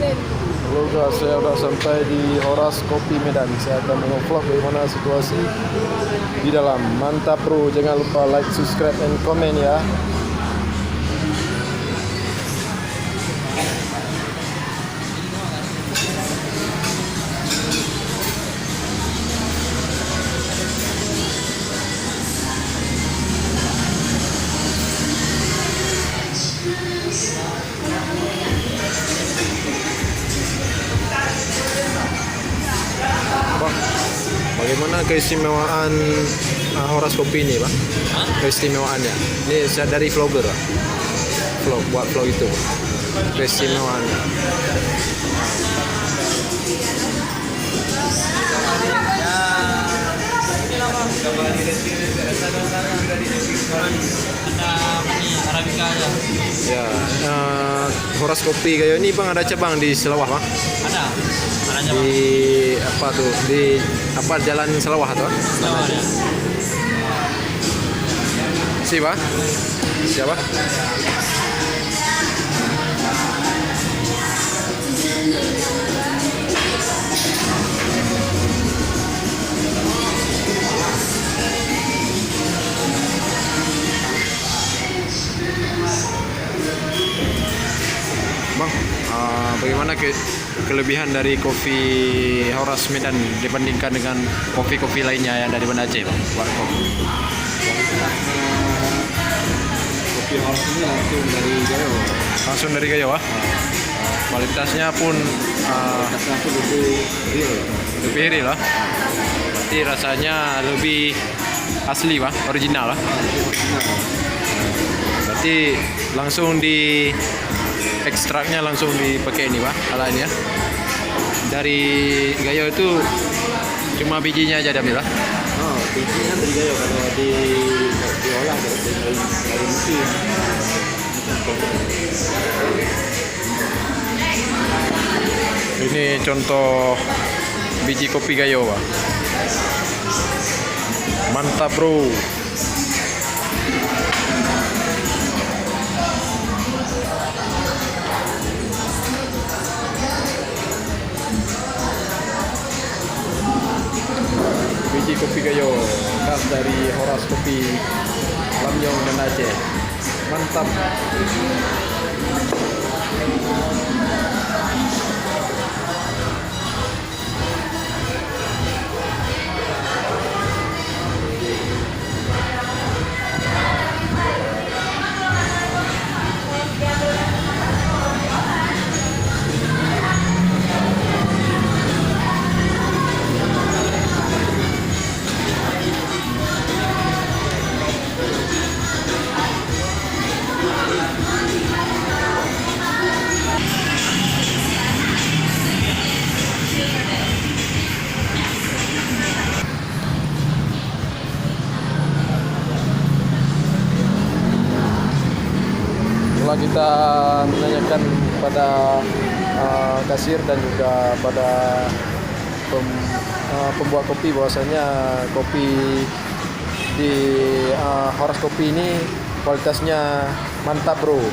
Halo guys, saya sudah sampai di Horas Kopi Medan. Saya akan mengovlog bagaimana situasi di dalam. Mantap bro, jangan lupa like, subscribe, and comment ya. Bagaimana keistimewaan Horas Kopi ini, Pak? Keistimewaannya. Ini saya dari vlogger, Pak. Buat vlog itu. Keistimewaannya. Arabica aja. Ya, Horas Kopi kayak ini Bang ada cabang di Selawah, Bang? Ada cabang. Di apa tuh? Di apa Jalan Selawah tuh? Selawah ya. Siapa? Siapa? Bang, bagaimana kelebihan dari kopi Horas Medan dibandingkan dengan kopi-kopi lainnya yang dari Banda Aceh, Bang? Kopi Horas ini langsung dari Gayo. Langsung dari Gayo, Wah. Kualitasnya pun Kualitasnya pun lebih real. lebih real lah. Berarti rasanya lebih asli, Bang, original lah. Berarti langsung di ekstraknya langsung dipakai ini, Pak, alatnya. Dari Gayo itu cuma bijinya aja diambil lah. Oh, bijinya dari Gayo, kalau diolah dari mesin. Ini contoh biji kopi Gayo, Pak. Mantap, bro. Biji kopi Gayo khas dari Horas Kopi Lamyong dan Aceh. Mantap. Setelah kita menanyakan pada kasir dan juga pada pembuat kopi bahwasanya kopi di Horas Kopi ini kualitasnya mantap, bro.